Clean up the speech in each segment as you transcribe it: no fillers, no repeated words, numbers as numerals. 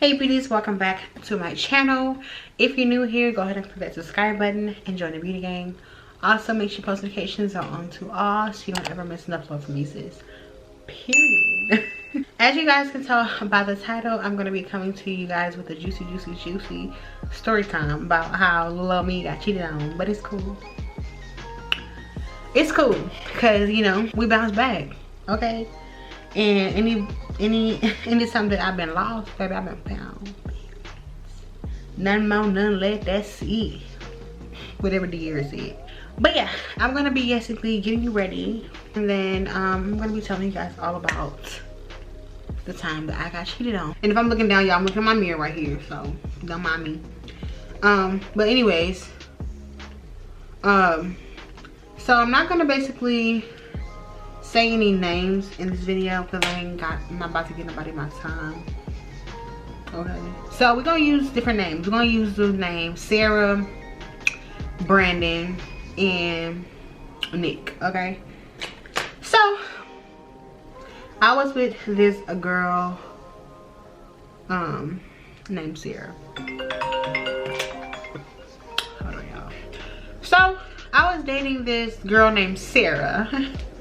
Hey beauties, welcome back to my channel. If you're new here, go ahead and click that subscribe button and join the beauty gang. Also make sure post notifications are on to all so you don't ever miss an upload from me, sis. Period. As you guys can tell by the title, I'm going to be coming to you guys with a juicy story time about how little old me got cheated on. But it's cool. It's cool because, you know, we bounce back, okay? And any time that I've been lost, baby, I've been found. None more, none less, that's it. Whatever the year is it. But yeah, I'm gonna be basically getting you ready. And then I'm gonna be telling you guys all about the time that I got cheated on. And if I'm looking down, y'all, I'm looking at my mirror right here, so don't mind me. But anyways, so I'm not gonna basically say any names in this video because I'm not about to get nobody my time. Okay, so we're gonna use different names. We're gonna use the name Sarah, Brandon, and Nick. Okay, so I was with this girl named Sarah. Hold on, y'all. So I was dating this girl named Sarah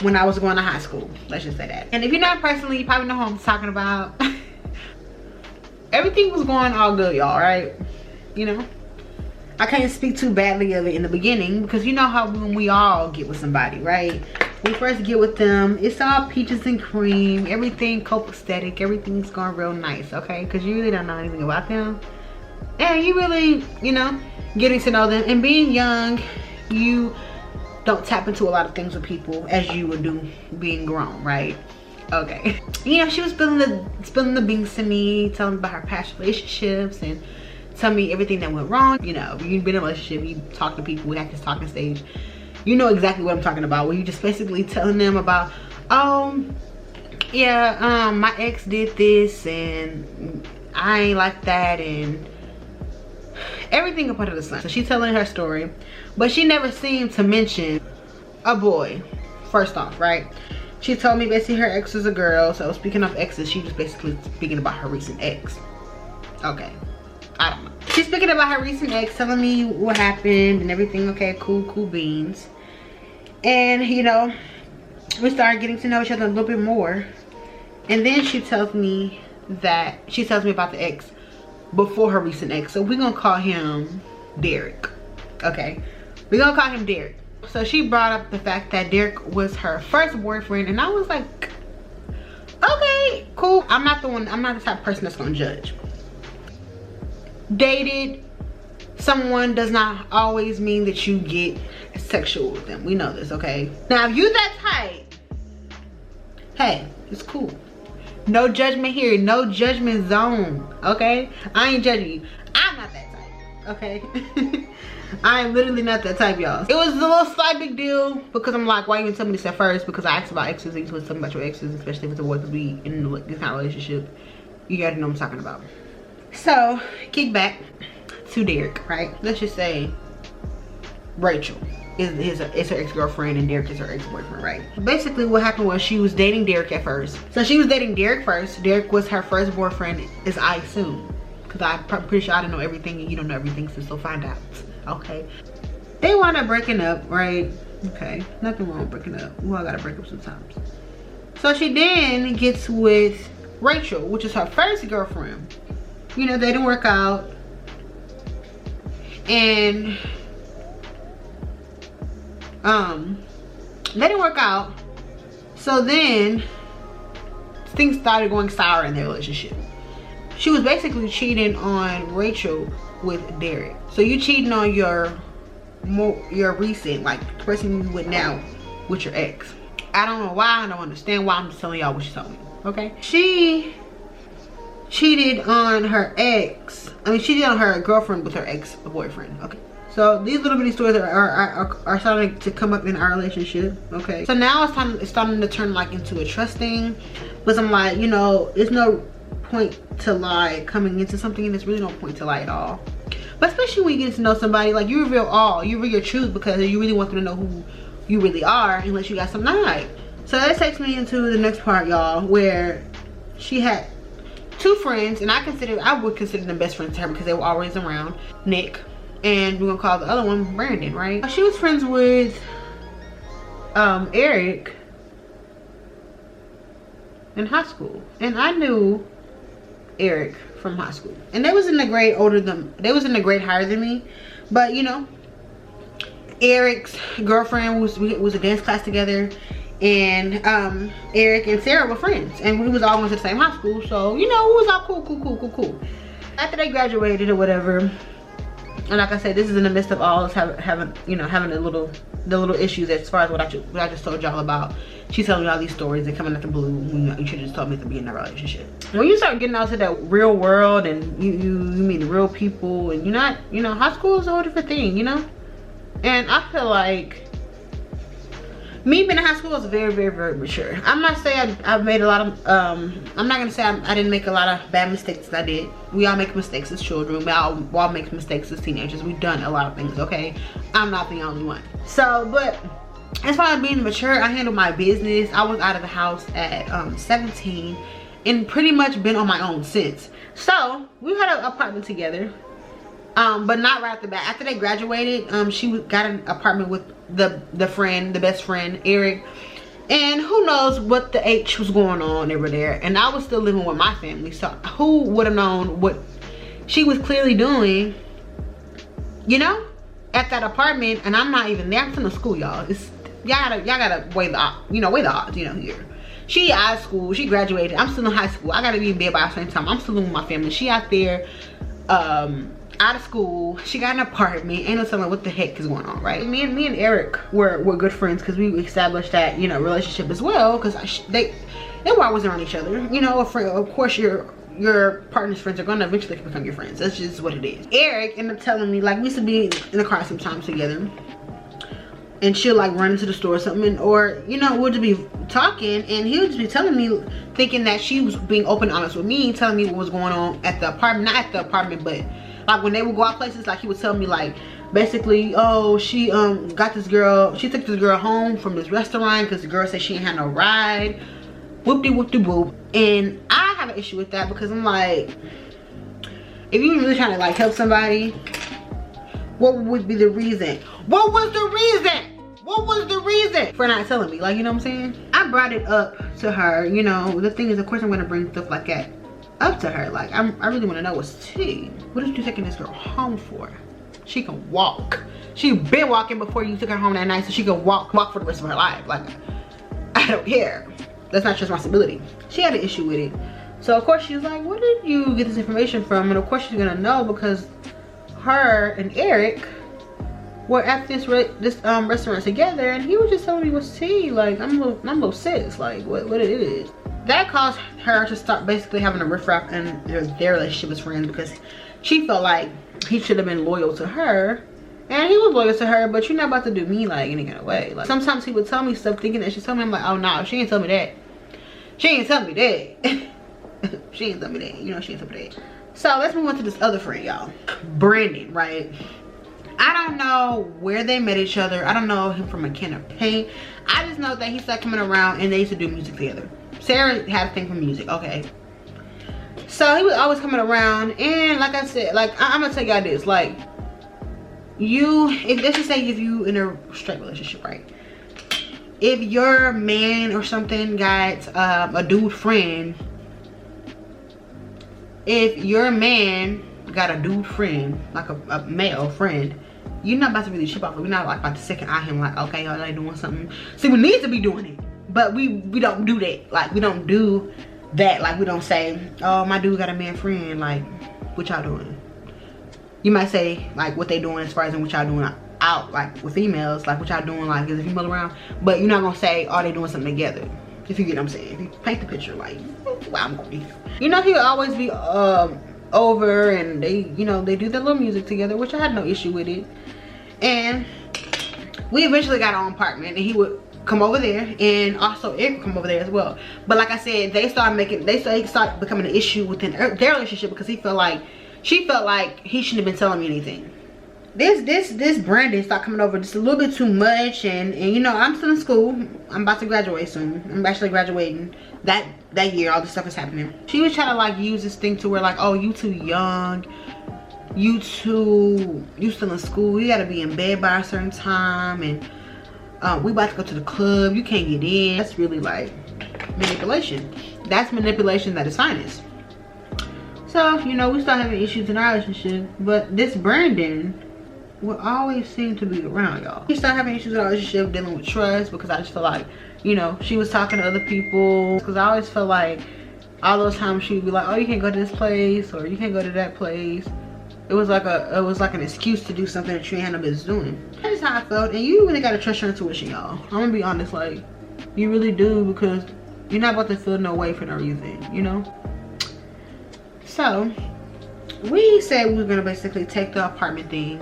when I was going to high school, let's just say that. And if you're not personally, you probably know who I'm talking about. Everything was going all good, y'all, right? You know, I can't speak too badly of it in the beginning because you know how when we all get with somebody, right? We first get with them, it's all peaches and cream, everything copacetic, everything's going real nice, okay? Because you really don't know anything about them. And you really, you know, getting to know them. And being young, you don't tap into a lot of things with people as you would do being grown, right? Okay. You know, she was spilling the beans to me, telling me about her past relationships and telling me everything that went wrong. You know, you've been in a relationship, you talk to people, we have this talking stage. You know exactly what I'm talking about, where you just basically telling them about, oh, yeah, my ex did this and I ain't like that and everything up under the sun. So she's telling her story, but she never seemed to mention a boy, first off, right? She told me basically her ex was a girl. So speaking of exes, she was basically speaking about her recent ex. Okay, I don't know. She's speaking about her recent ex, telling me what happened and everything. Okay, cool beans. And you know, we started getting to know each other a little bit more. And then she tells me about the ex before her recent ex. So we're gonna call him Derek. Okay, we're gonna call him Derek. So she brought up the fact that Derek was her first boyfriend, and I was like, okay, cool. I'm not the type of person that's gonna judge. Dated someone does not always mean that you get sexual with them. We know this, okay? Now if you that type, hey, it's cool. No judgment here, no judgment zone, okay? I ain't judging you. I'm not that type, okay? I am literally not that type, y'all. It was a little slight big deal because I'm like, why you didn't tell me this at first? Because I asked about exes and you told me about your exes, especially if it's a boy, because we in this kind of relationship. You guys know what I'm talking about. So, kick back to Derek, right? Let's just say Rachel is her ex-girlfriend and Derek is her ex-boyfriend, right? Basically what happened was she was dating Derek at first. So she was dating Derek first. Derek was her first boyfriend, as I assume. Because I'm pretty sure I didn't know everything and you don't know everything, so find out. Okay, they wound up breaking up, right? Okay, nothing wrong with breaking up. We all gotta break up sometimes. So she then gets with Rachel, which is her first girlfriend. You know, they didn't work out, and they didn't work out. So then things started going sour in their relationship. She was basically cheating on Rachel with Derek. So you cheating on your recent, like the person you with now, with your ex. I don't know why, I don't understand why, I'm just telling y'all what she told me, okay? She cheated on her ex. She cheated on her girlfriend with her ex-boyfriend, okay? So these little bitty stories are starting to come up in our relationship, okay? So now it's starting to turn like into a trust thing. Because I'm like, you know, there's no point to lie coming into something, and there's really no point to lie at all. But especially when you get to know somebody, like you reveal your truth because you really want them to know who you really are, unless you got something to hide. So that takes me into the next part, y'all, where she had two friends, and I would consider them best friends to her because they were always around. Nick, and we're gonna call the other one Brandon, right? She was friends with Eric in high school, and I knew Eric from high school, and they was in the grade higher than me. But you know, Eric's girlfriend was a dance class together, and Eric and Sarah were friends, and we was all went to the same high school, so you know, it was all cool. After they graduated or whatever, and like I said, this is in the midst of all us having the little issues as far as what I just told y'all about. She's telling me all these stories and coming out the blue. You should have just told me to be in a relationship. When you start getting out to that real world and you meet real people, and you're not, you know, high school is a whole different thing, you know. And I feel like me being in high school was very mature. I must say I've made a lot of I'm not gonna say I didn't make a lot of bad mistakes. I did. We all make mistakes as children. We all make mistakes as teenagers. We've done a lot of things, okay? I'm not the only one. So, but as far as being mature, I handled my business. I was out of the house at 17 and pretty much been on my own since. So we had an apartment together, but not right off the bat. After they graduated, she got an apartment with the best friend, Eric, and who knows what the H was going on over there. And I was still living with my family, so who would have known what she was clearly doing, you know, at that apartment. And I'm not even there. I'm still in school, y'all. Y'all gotta weigh the odds, you know, here. She out of school, she graduated, I'm still in high school. I gotta be in bed by the same time. I'm still living with my family. She out there, out of school. She got an apartment. Ain't no telling what the heck is going on, right? Me and Eric were good friends because we established that, you know, relationship as well, because they were always around each other. You know, of course your partner's friends are gonna eventually become your friends. That's just what it is. Eric ended up telling me, like, we used to be in the car sometimes together, and she'll like run into the store or something, or you know, we'll just be talking, and he would just be telling me, thinking that she was being open and honest with me, telling me what was going on at the apartment. Not at the apartment, but like when they would go out places, like he would tell me, like, basically, oh, she took this girl home from this restaurant because the girl said she ain't had no ride, whoop-de-whoop-de-whoop. And I have an issue with that, because I'm like, if you really trying to like help somebody, what would be the reason? What was the reason? What was the reason for not telling me? Like, you know what I'm saying? I brought it up to her, you know. The thing is, of course, I'm gonna bring stuff like that up to her. Like, I really want to know, what's T? What did you taking this girl home for? She can walk. She been walking before you took her home that night, so she can walk for the rest of her life. Like, I don't care. That's not your responsibility. She had an issue with it. So of course she was like, where did you get this information from? And of course she's gonna know, because her and Eric were at this restaurant together, and he was just telling me what's tea. Like, I'm a little sis, like what it is. That caused her to start basically having a riffraff in their relationship as friends, because she felt like he should have been loyal to her, and he was loyal to her, but you're not about to do me like any kind of way. Like, sometimes he would tell me stuff thinking that she told me. I'm like, oh no, she ain't tell me that. She ain't tell me that. She ain't tell me that. You know, she ain't tell me that. So let's move on to this other friend, y'all. Brandon, right? I don't know where they met each other. I don't know him from a can of paint. I just know that he started coming around and they used to do music together. Sarah had a thing for music, okay? So he was always coming around, and like I said, like, I'm gonna tell y'all this, like, let's just say if you in a straight relationship, right? If your man or something got a dude friend, if your man got a dude friend, like a male friend, you're not about to really ship off. We're not like about to second eye him, like, okay, y'all like doing something. See, we need to be doing it, but we don't do that. Like, we don't do that. Like, we don't say, oh, my dude got a man friend, like, what y'all doing? You might say like what they doing as far as in what y'all doing out, like with females, like what y'all doing, like is a female around, but you're not gonna say, oh, they doing something together. If you get what I'm saying, if you paint the picture, like, well, I'm gonna be, you know, he'll always be over, and they, you know, they do their little music together, which I had no issue with it. And we eventually got our own apartment, and he would come over there, and also Eric would come over there as well. But like I said, they started becoming an issue within their relationship, because she felt like he shouldn't have been telling me anything. This Brandon started coming over just a little bit too much, and you know, I'm still in school. I'm about to graduate soon. I'm actually graduating that year all this stuff is happening. She was trying to like use this thing to where like, oh, you too young, you still in school, you gotta be in bed by a certain time, and we about to go to the club, you can't get in. That's really like manipulation. That's manipulation at its finest. So, you know, we start having issues in our relationship, but this Brandon will always seem to be around, y'all. We start having issues in our relationship, dealing with trust, because I just feel like, you know, she was talking to other people, because I always felt like all those times she would be like, oh, you can't go to this place, or you can't go to that place. It was like an excuse to do something that you ain't had no business doing. That's how I felt, and you really gotta trust your intuition, y'all. I'm gonna be honest, like, you really do, because you're not about to feel no way for no reason, you know? So, we said we were gonna basically take the apartment thing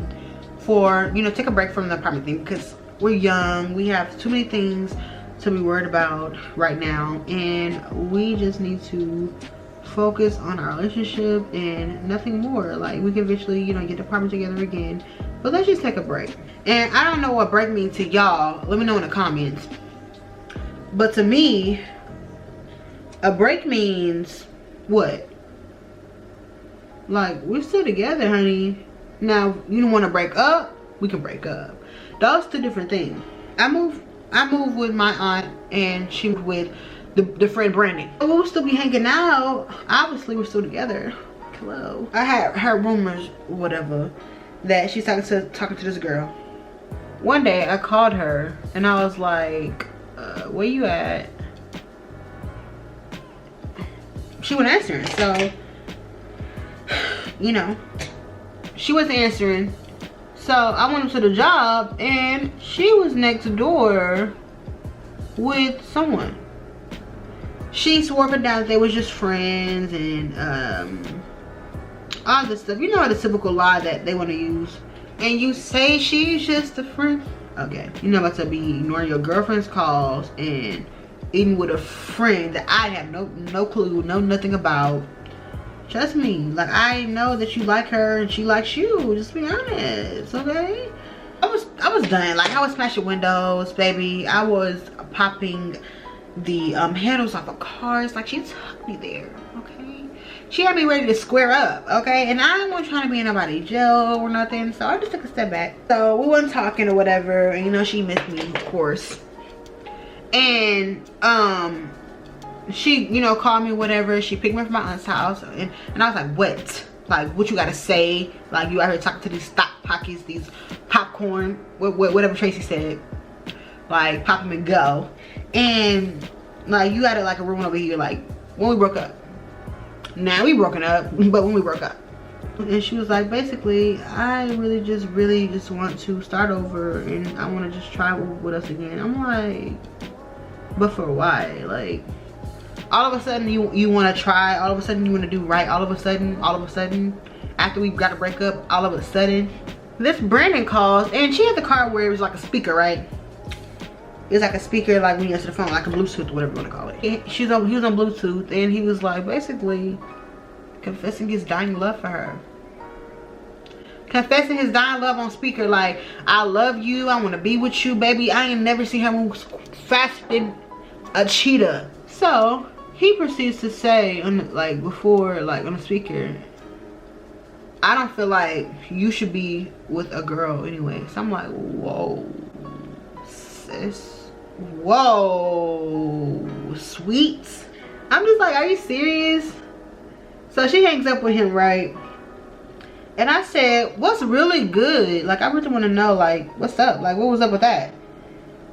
for, you know, take a break from the apartment thing, because we're young, we have too many things to be worried about right now, and we just need to focus on our relationship and nothing more. Like, we can eventually, you know, get the apartment together again, but let's just take a break. And I don't know what break means to y'all. Let me know in the comments. But to me, a break means what? Like, we're still together, honey. Now, you don't want to break up, we can break up. Those two different things. I moved with my aunt, and she moved with the friend Brandon. We'll still be hanging out. Obviously, we're still together. Hello. I had heard rumors, whatever, that she's talking to this girl. One day, I called her, and I was like, where you at? She wasn't answering, so, you know, she wasn't answering. So I went up to the job, and she was next door with someone. She swore up and down that they was just friends, and all this stuff. You know the typical lie that they want to use. And you say she's just a friend. Okay, you're not about to be ignoring your girlfriend's calls and eating with a friend that I have no clue, know nothing about. Trust me, like, I know that you like her and she likes you. Just be honest, okay? I was done. Like, I was smashing windows, baby. I was popping the handles off of cars. Like, she took me there, okay? She had me ready to square up, okay? And I wasn't trying to be in nobody's jail or nothing, so I just took a step back. So we wasn't talking or whatever, and you know, she missed me, of course. And she, you know, called me, whatever. She picked me up from my aunt's house, and I was like, what? Like, what you gotta say? Like, you out here talking to these stock pockets, these popcorn, whatever Tracy said. Like, pop them and go. And like, you had like a room over here, like, when we broke up. Now we broken up, but when we broke up. And she was like, basically, I really just want to start over, and I want to just try with us again. I'm like, but for why? Like, all of a sudden you want to try, all of a sudden you want to do right, all of a sudden after we got to break up, all of a sudden this Brandon calls, and she had the car where it was like a speaker, right? It was like a speaker, like when you answer the phone, like a Bluetooth, whatever you want to call it. He was on Bluetooth, and he was like basically confessing his dying love for her. Confessing his dying love on speaker, like, I love you, I want to be with you, baby. I ain't never seen her move faster than a cheetah. So he proceeds to say, like, before, like, on the speaker, I don't feel like you should be with a girl anyway. So I'm like, whoa, sis. Whoa, sweet. I'm just like, are you serious? So she hangs up with him, right? And I said, what's really good? Like, I really want to know, like, what's up? Like, what was up with that?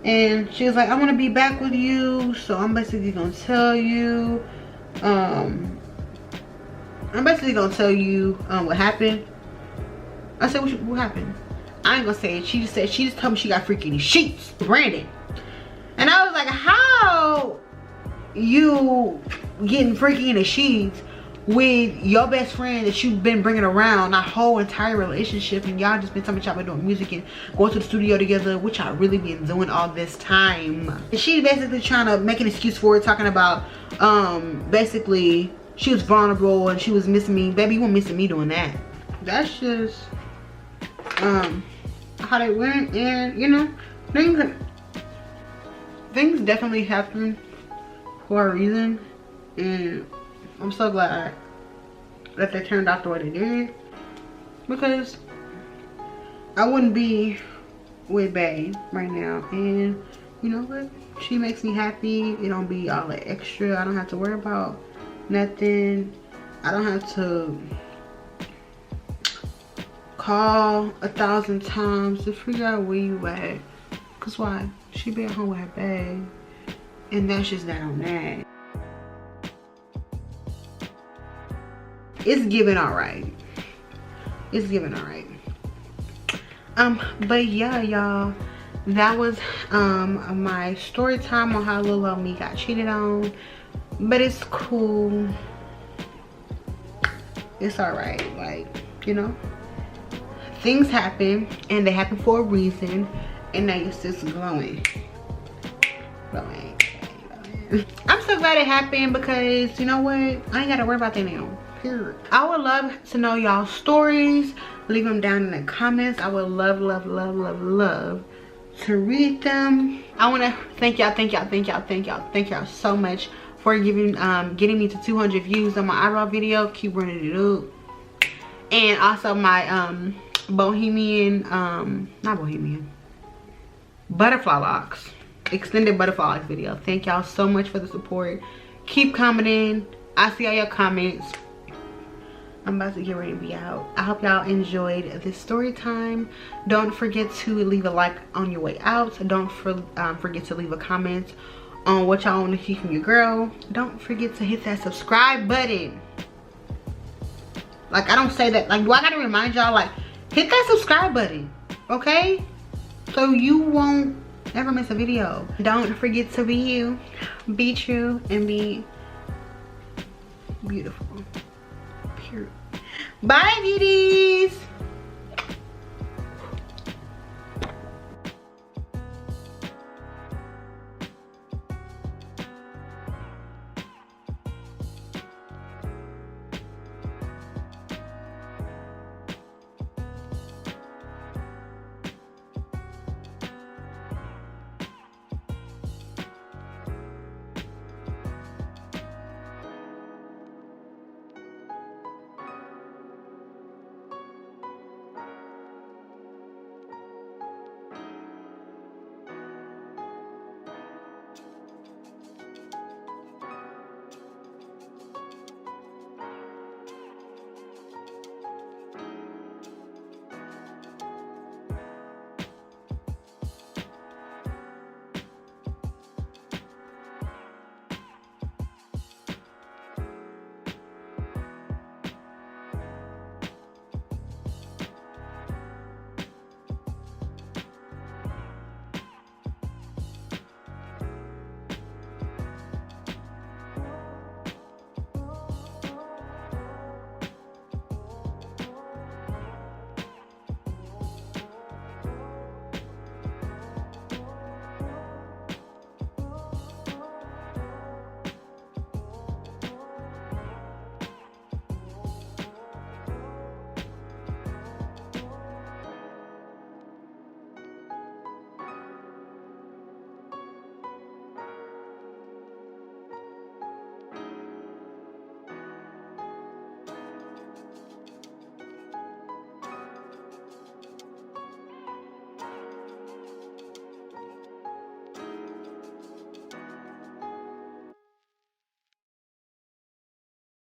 And she was like, I want to be back with you, so I'm basically gonna tell you what happened. I said, what happened? I ain't gonna say it. She just told me she got freaky in these sheets, Brandon. And I was like, how you getting freaky in the sheets with your best friend that you've been bringing around our whole entire relationship, and y'all just been talking about y'all been doing music and going to the studio together, which I really been doing all this time. And she basically trying to make an excuse for it, talking about basically she was vulnerable and she was missing me. Baby, you weren't missing me doing that. That's just how they went. And you know, things definitely happen for a reason, and I'm so glad that they turned out the way they did, because I wouldn't be with Bae right now. And you know what, she makes me happy. It don't be all that extra. I don't have to worry about nothing. I don't have to call 1,000 times to figure out where you at. Cause why? She be at home with her Bae, and that's just that on that. It's giving alright. It's giving alright. But yeah, y'all, that was my story time on how little old me got cheated on. But it's cool. It's alright. Like, you know, things happen, and they happen for a reason, and now you're just glowing. I'm so glad it happened, because you know what, I ain't gotta worry about that now. Period. I would love to know y'all's stories. Leave them down in the comments. I would love to read them. I want to thank y'all so much for getting me to 200 views on my eyebrow video. Keep running it up. And also my butterfly locks, extended butterfly locks video. Thank y'all so much for the support. Keep commenting. I see all your comments. I'm about to get ready to be out. I hope y'all enjoyed this story time. Don't forget to leave a like on your way out. Don't forget to leave a comment on what y'all want to see from your girl. Don't forget to hit that subscribe button. Like, I don't say that. Like, do I gotta remind y'all? Like, hit that subscribe button, okay? So you won't ever miss a video. Don't forget to be you, be true, and be beautiful. Period. Bye, beauty.